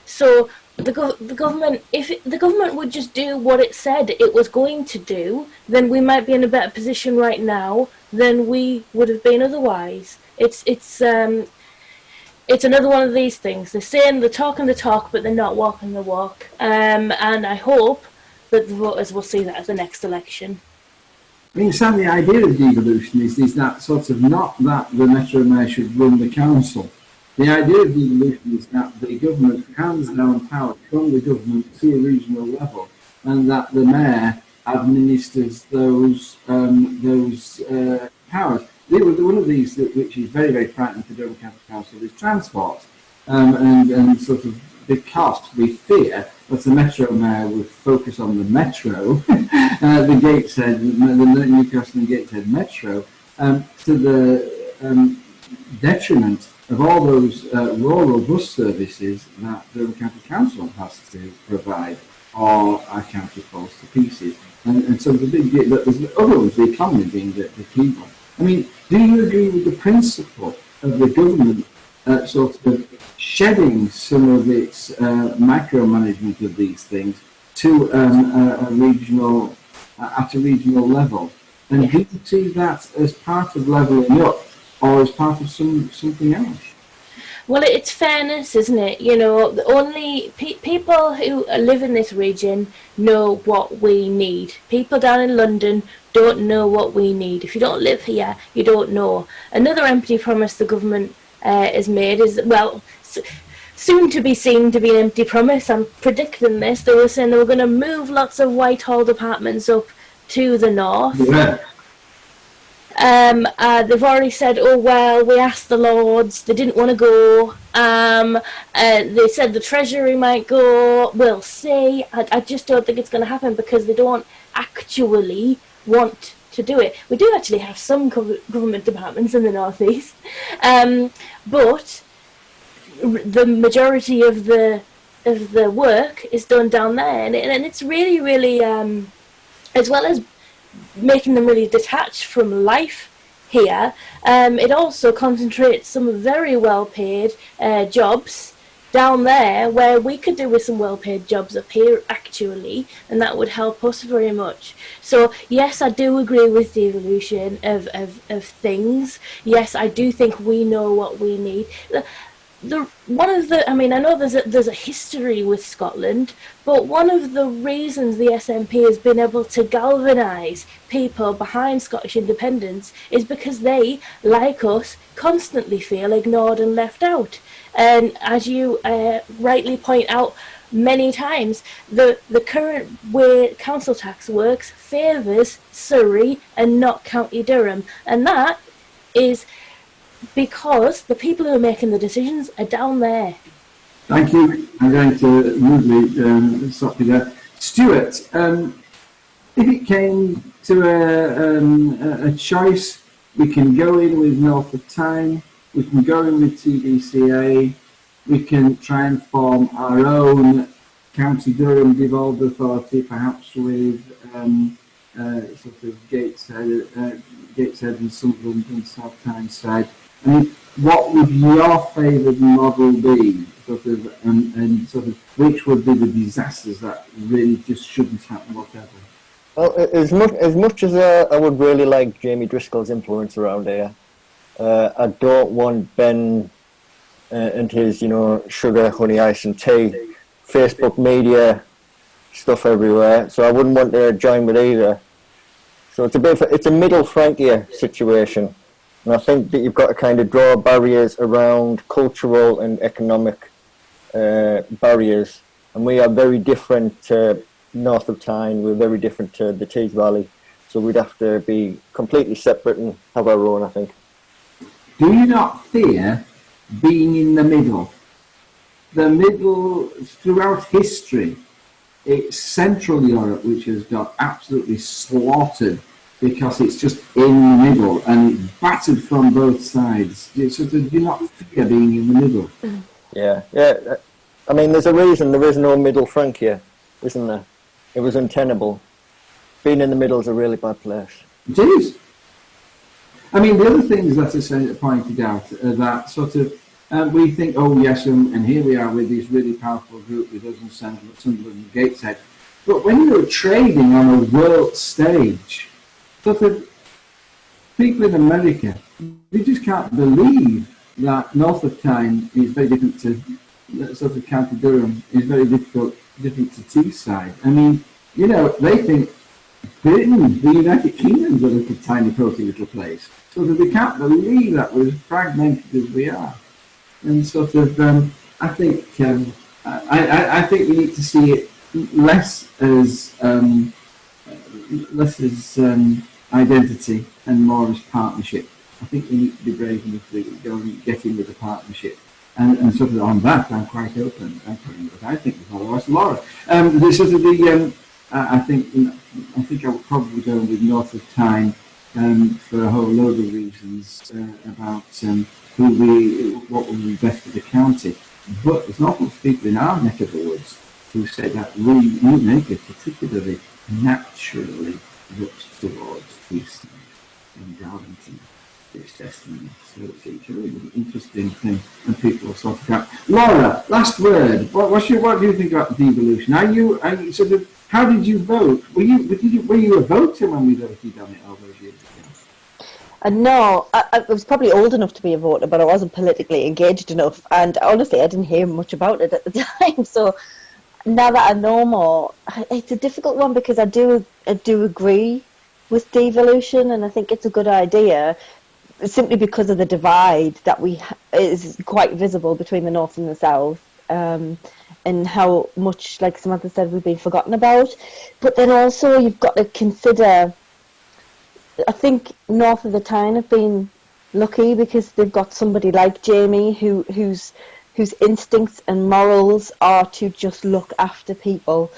So the government, if the government would just do what it said it was going to do, then we might be in a better position right now than we would have been otherwise. It's another one of these things. They're saying they're talking the talk, but they're not walking the walk. And I hope that the voters will see that at the next election. I mean, Sam, the idea of devolution is that sort of not that the Metro Mayor should run the council. The idea of devolution is that the government hands down power from the government to a regional level, and that the mayor administers those powers. One of these, which is very, very frightening for Dublin County Council, is transport, and sort of because we fear that the Metro Mayor would focus on the metro, the Gateshead, the Newcastle and Gateshead Metro, to the detriment of all those rural bus services that the County Council has to provide, or our county falls to pieces. And so the big deal, but there's other ones, the economy being the key one. I mean, do you agree with the principle of the government sort of shedding some of its micromanagement of these things to a regional level? And do you see that as part of levelling up, or as part of something else? Well, it's fairness, isn't it? You know, only people who live in this region know what we need. People down in London don't know what we need. If you don't live here, you don't know. Another empty promise the government has made is, well, soon to be seen to be an empty promise. I'm predicting this. They were saying they were going to move lots of Whitehall departments up to the north. Yeah. They've already said, oh well, we asked the Lords, they didn't want to go. They said the Treasury might go. We'll see. I just don't think it's going to happen because they don't actually want to do it. We do actually have some government departments in the northeast, but the majority of the work is done down there, and it's really, really, as well as making them really detached from life here, it also concentrates some very well-paid jobs down there, where we could do with some well-paid jobs up here actually, and that would help us very much. So yes, I do agree with the evolution of things. Yes, I do think we know what we need. I know there's a history with Scotland, but one of the reasons the SNP has been able to galvanise people behind Scottish independence is because they, like us, constantly feel ignored and left out. And as you rightly point out many times, the current way council tax works favours Surrey and not County Durham, and that is because the people who are making the decisions are down there. Thank you. I'm going to rudely stop you there. Stuart, if it came to a choice, we can go in with North of Tyne, we can go in with TDCA, we can try and form our own County Durham devolved authority, perhaps with sort of Gateshead and Sunderland and South Tyneside. I mean, what would your favoured model be, and which would be the disasters that really just shouldn't happen, whatever? Well, as much as I would really like Jamie Driscoll's influence around here, I don't want Ben and his, sugar, honey, ice and tea, Facebook media stuff everywhere. So I wouldn't want to join with either. So it's a middle frontier situation. And I think that you've got to kind of draw barriers around cultural and economic barriers, and we are very different to north of Tyne. We're very different to the Tees Valley, so we'd have to be completely separate and have our own, I think. Do you not fear being in the middle? The middle, throughout history, it's Central Europe which has got absolutely slaughtered because it's just in the middle and it's battered from both sides. Do you not fear being in the middle? Yeah. I mean, there's a reason there is no middle Francia, isn't there? It was untenable. Being in the middle is a really bad place. It is. I mean, the other things that are pointed out are that sort of we think, oh yes, and here we are with this really powerful group with us and Sunderland and Gateshead. But when you're trading on a world stage, sort of people in America, they just can't believe that north of Tyne is very different to sort of County Durham is very different to Teesside. I mean, you know, they think Britain, the United Kingdom's a little tiny, poky little place. So that they can't believe that we're as fragmented as we are. And sort of, I think we need to see it less as identity and more as partnership. I think we need to be brave enough to go and get in with the partnership. And sort of on that, I'm quite open. I think the followers, Laura. I think I would probably go with north of Tyne for a whole load of reasons about what would be best for the county. But there's not much people in our neck of the woods who say that we make it particularly naturally looks towards East and Darlington. It's destiny. So it's a really interesting thing, and people will sort of out. Laura, last word. What do you think about devolution? Are you sort of? How did you vote? Were you a voter when we voted on it all those years ago? No, I was probably old enough to be a voter, but I wasn't politically engaged enough. And honestly, I didn't hear much about it at the time. So now that I know more, it's a difficult one because I do agree with devolution, and I think it's a good idea. Simply because of the divide that is quite visible between the north and the south, and how much, like Samantha said, we've been forgotten about. But then also you've got to consider, I think north of the Tyne have been lucky because they've got somebody like Jamie whose instincts and morals are to just look after people.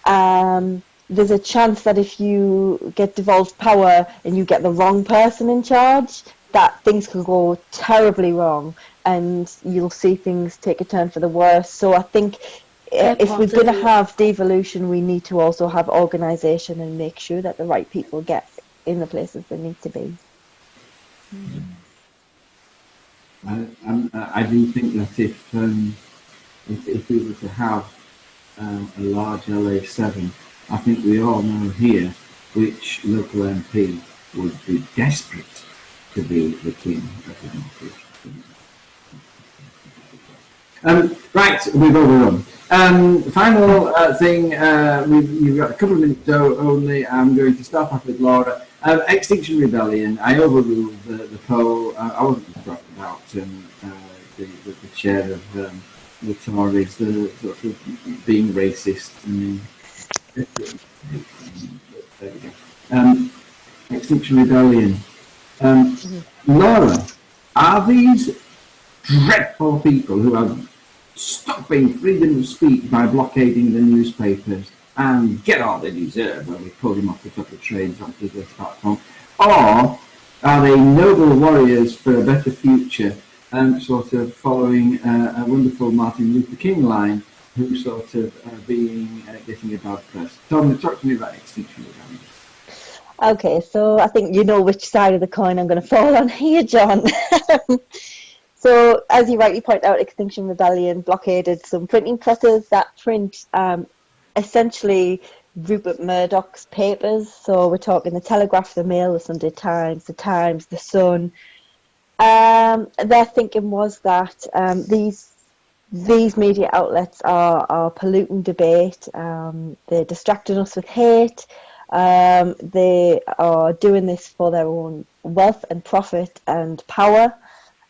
There's a chance that if you get devolved power and you get the wrong person in charge, that things could go terribly wrong and you'll see things take a turn for the worse. So I think if we're going to have devolution, we need to also have organisation and make sure that the right people get in the places they need to be. I do think that if we were to have a large LA7, I think we all know here which local MP would be desperate to be the king of the North. Right, we've overrun. Final thing, you've got a couple of minutes only. I'm going to start off with Laura. Extinction Rebellion, I overruled the poll. I wasn't talking about the chair of the Tories, the sort of being racist. There we go. Extinction Rebellion. Laura, are these dreadful people who are stopping freedom of speech by blockading the newspapers and get all they deserve when we pull them off the top of trains onto the platform, or are they noble warriors for a better future, sort of following a wonderful Martin Luther King line, who sort of getting a bad press? Talk to me about Extinction Rebellion. Okay, so I think you know which side of the coin I'm going to fall on here, John. So, as you rightly point out, Extinction Rebellion blockaded some printing presses that print essentially Rupert Murdoch's papers. So we're talking the Telegraph, the Mail, the Sunday Times, the Sun. Their thinking was that these media outlets are polluting debate. They're distracting us with hate. They are doing this for their own wealth and profit and power.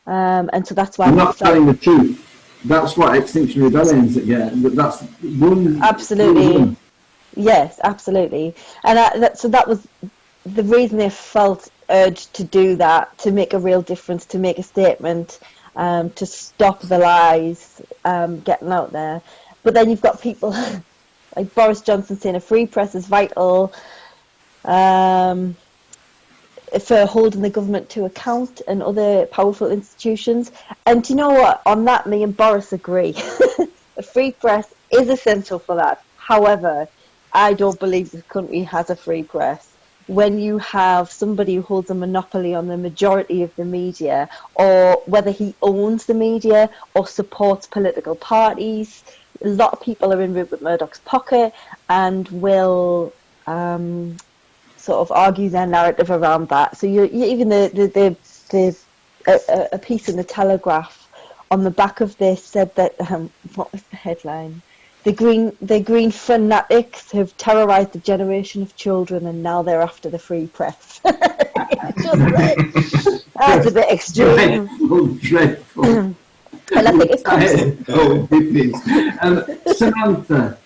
And so that's why I'm not telling the truth. That's what Extinction Rebellion's again. That's one. Absolutely. One. Yes, absolutely. And so that was the reason they felt urged to do that, to make a real difference, to make a statement, to stop the lies getting out there. But then you've got people like Boris Johnson saying a free press is vital for holding the government to account and other powerful institutions. And do you know what? On that, me and Boris agree. A free press is essential for that. However, I don't believe this country has a free press. When you have somebody who holds a monopoly on the majority of the media, or whether he owns the media or supports political parties, a lot of people are in Rupert Murdoch's pocket and will sort of argue their narrative around that. So you even a piece in the Telegraph on the back of this said that what was the headline? The green fanatics have terrorised a generation of children, and now they're after the free press. That's a bit extreme. Dreadful. And I think it comes. Samantha,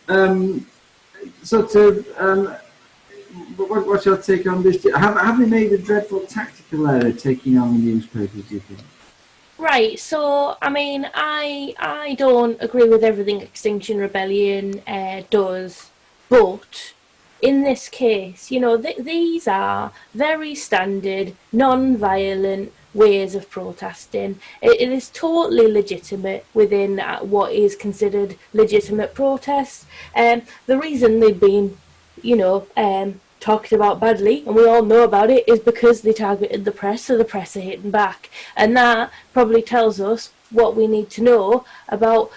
what's your take on this? Have they made a dreadful tactical error taking on the newspapers, do you think? Right, so, I mean, I don't agree with everything Extinction Rebellion does, but in this case, you know, these are very standard, non-violent ways of protesting. It is totally legitimate within what is considered legitimate protest. The reason they've been, you know, talked about badly, and we all know about it, is because they targeted the press, so the press are hitting back. And that probably tells us what we need to know about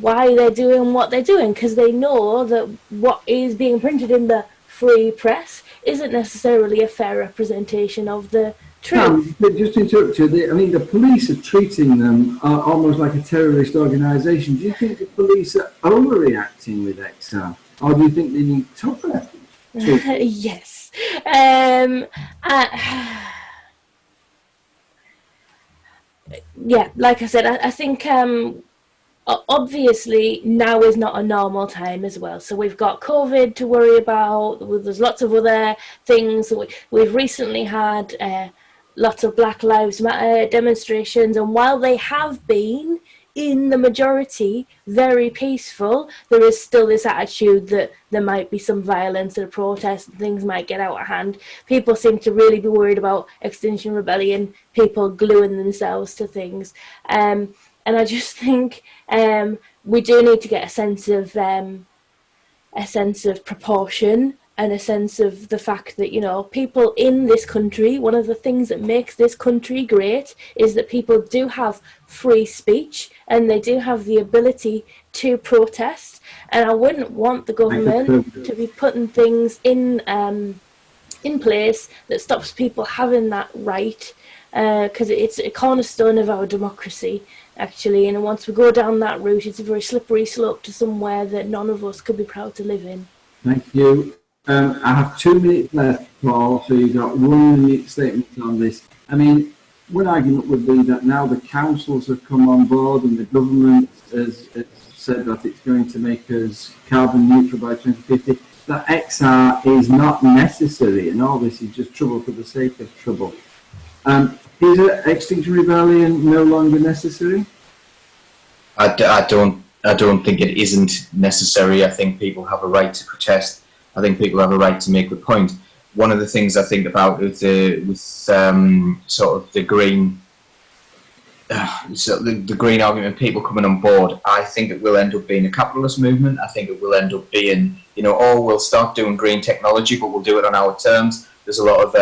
why they're doing what they're doing, because they know that what is being printed in the free press isn't necessarily a fair representation of the truth. But just to interrupt you, the police are treating them almost like a terrorist organisation. Do you think the police are overreacting with XR, or do you think they need tougher? Yes. Yeah, like I said, I think obviously now is not a normal time as well. So we've got COVID to worry about. There's lots of other things. We've recently had lots of Black Lives Matter demonstrations, and while they have been, in the majority, very peaceful, there is still this attitude that there might be some violence at a protest and things might get out of hand. People seem to really be worried about Extinction Rebellion, people gluing themselves to things. And I just think we do need to get a sense of proportion, and a sense of the fact that, you know, people in this country, one of the things that makes this country great is that people do have free speech and they do have the ability to protest. And I wouldn't want the government to be putting things in place that stops people having that right, because it's a cornerstone of our democracy, actually. And once we go down that route, it's a very slippery slope to somewhere that none of us could be proud to live in. Thank you. I have 2 minutes left, Paul, so you've got 1 minute statement on this. I mean, one argument would be that now the councils have come on board and the government has said that it's going to make us carbon neutral by 2050, that XR is not necessary, and all this is just trouble for the sake of trouble. Is Extinction Rebellion no longer necessary? I don't think it isn't necessary. I think people have a right to protest. I think people have a right to make the point. One of the things I think about with sort of the green, the green argument, people coming on board, I think it will end up being a capitalist movement. I think it will end up being, you know, oh, we'll start doing green technology, but we'll do it on our terms. There's a lot of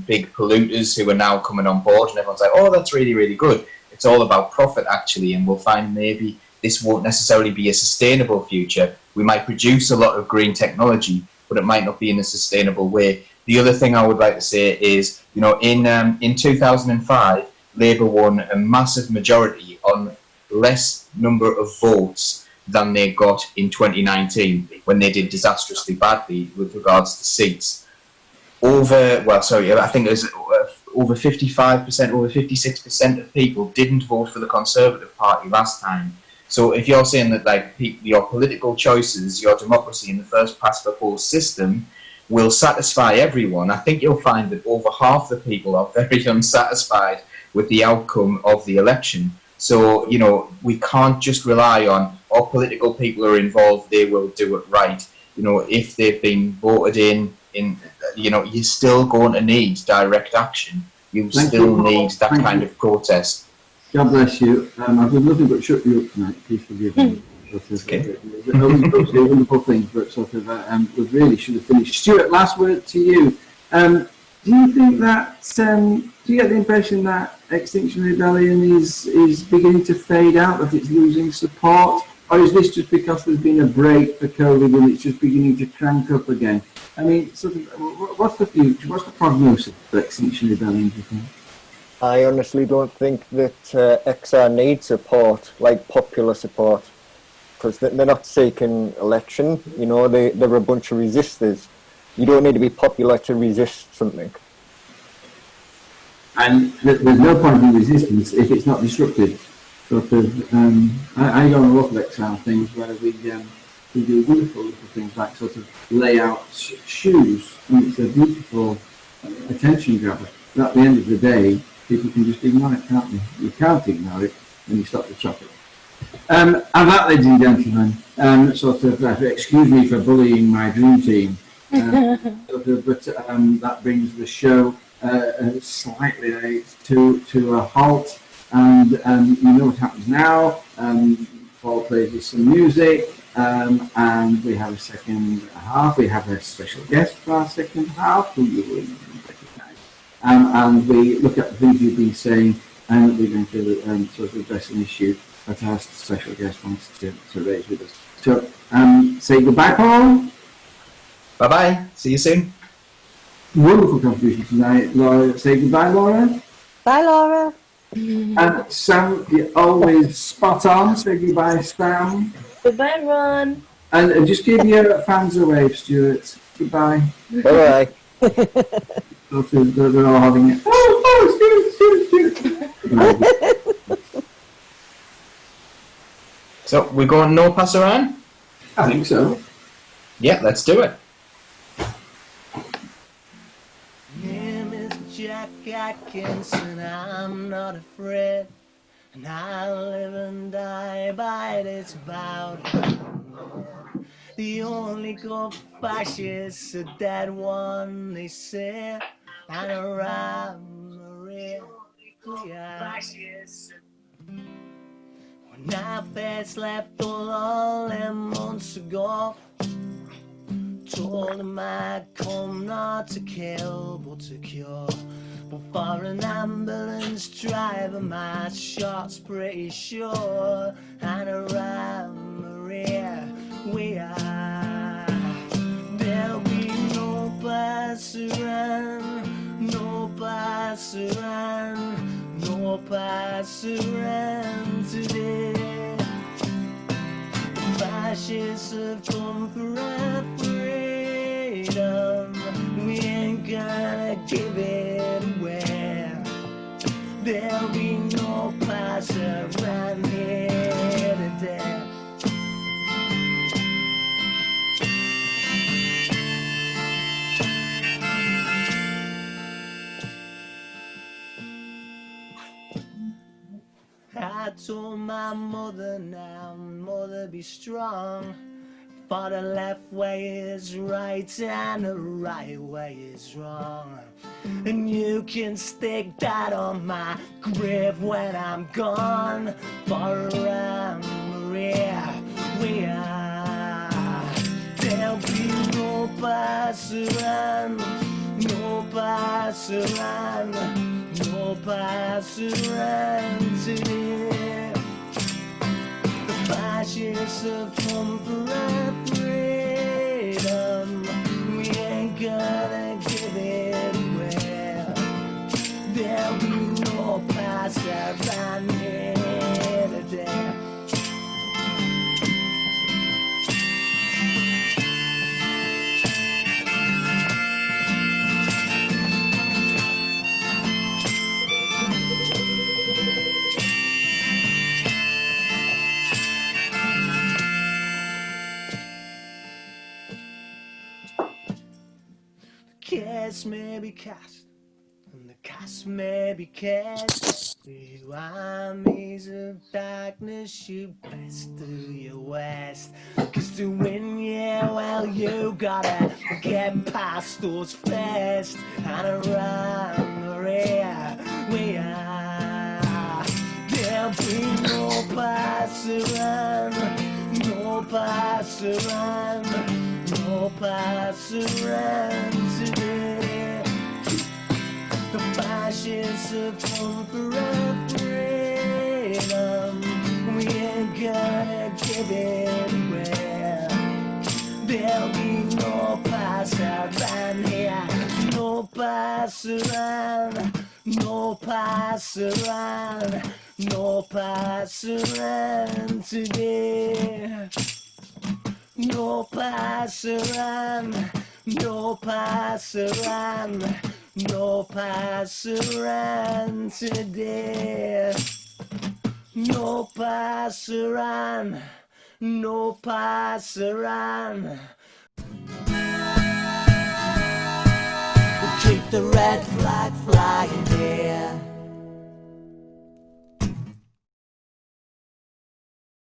big polluters who are now coming on board, and everyone's like, oh, that's really, really good. It's all about profit, actually, and we'll find maybe this won't necessarily be a sustainable future. We might produce a lot of green technology, but it might not be in a sustainable way. The other thing I would like to say is, you know, in 2005, Labour won a massive majority on less number of votes than they got in 2019 when they did disastrously badly with regards to seats. I think it was over 55%, over 56% of people didn't vote for the Conservative Party last time. So if you're saying that like your political choices, your democracy in the first past the post system will satisfy everyone, I think you'll find that over half the people are very unsatisfied with the outcome of the election. So, you know, we can't just rely on, all political people are involved, they will do it right. You know, if they've been voted in, you know, you're still going to need direct action. You still need that kind of protest. God bless you. I've done nothing but shut you up tonight. Please forgive me. Okay. Wonderful things, but sort of we really should have finished. Stuart, last word to you. Do you think that? Do you get the impression that Extinction Rebellion is beginning to fade out? That it's losing support, or is this just because there's been a break for COVID and it's just beginning to crank up again? I mean, sort of, what's the future? What's the prognosis for Extinction Rebellion, do you think? I honestly don't think that XR needs support, like popular support, because they're not seeking election. You know, they're a bunch of resistors. You don't need to be popular to resist something. And there's no point in resistance if it's not disruptive. Sort of, I go on a lot of XR things where we do wonderful little things like sort of lay out shoes, and it's a beautiful attention grabber. But at the end of the day, people can just ignore it, can't they? You can't ignore it when you stop the traffic. And that, ladies and gentlemen, sort of, excuse me for bullying my dream team, but that brings the show slightly late to a halt. And you know what happens now. Paul plays us some music, and we have a second half. We have a special guest for our second half, who you will recognise. And we look at the things you've been saying, and we're going to sort of address an issue that our special guest wants to raise with us. So, say goodbye, Paul. Bye-bye. See you soon. Wonderful contribution tonight, Laura. Say goodbye, Laura. Bye, Laura. And Sam, you're always spot on. Say goodbye, Sam. Goodbye, Ron. And just give your fans a wave, Stuart. Goodbye. Bye-bye. They're all having it. Stuart. So we're going no pass around? I think so. Yeah, let's do it. Name is Jack Atkinson, I'm not afraid, and I live and die by this vow. The only good fascist, a dead one, they say, and around Maria, when I first left all them months ago, told him I'd come not to kill but to cure. But for an ambulance driver, my shot's pretty sure. And around Maria, we are. There'll be no pass around, no pass around, no pass around today. Fascists have come for our freedom, we ain't gonna give it away. There'll be no pass around here today. I told my mother now, mother, be strong, for the left way is right and the right way is wrong. And you can stick that on my grave when I'm gone. For around Maria, we are. There'll be no pass around, no pass around, no pass around today. The fascists have come for our freedom, we ain't gonna give it away. There'll be no pass around here today. test may be cast, and the cast may be cast. You armies of darkness, you best do your worst. 'Cause to win, yeah, well, you gotta get past those first. And around the rear, we are. There'll be no pass around, no pass around, no pass around today. The fascists have come for our freedom. We ain't gonna give it away. There'll be no pass around here, no pass around, no pass around, no pass around today. No pass around, no pass around, no pass around today. No pass around, no pass around. We'll keep the red flag flying there.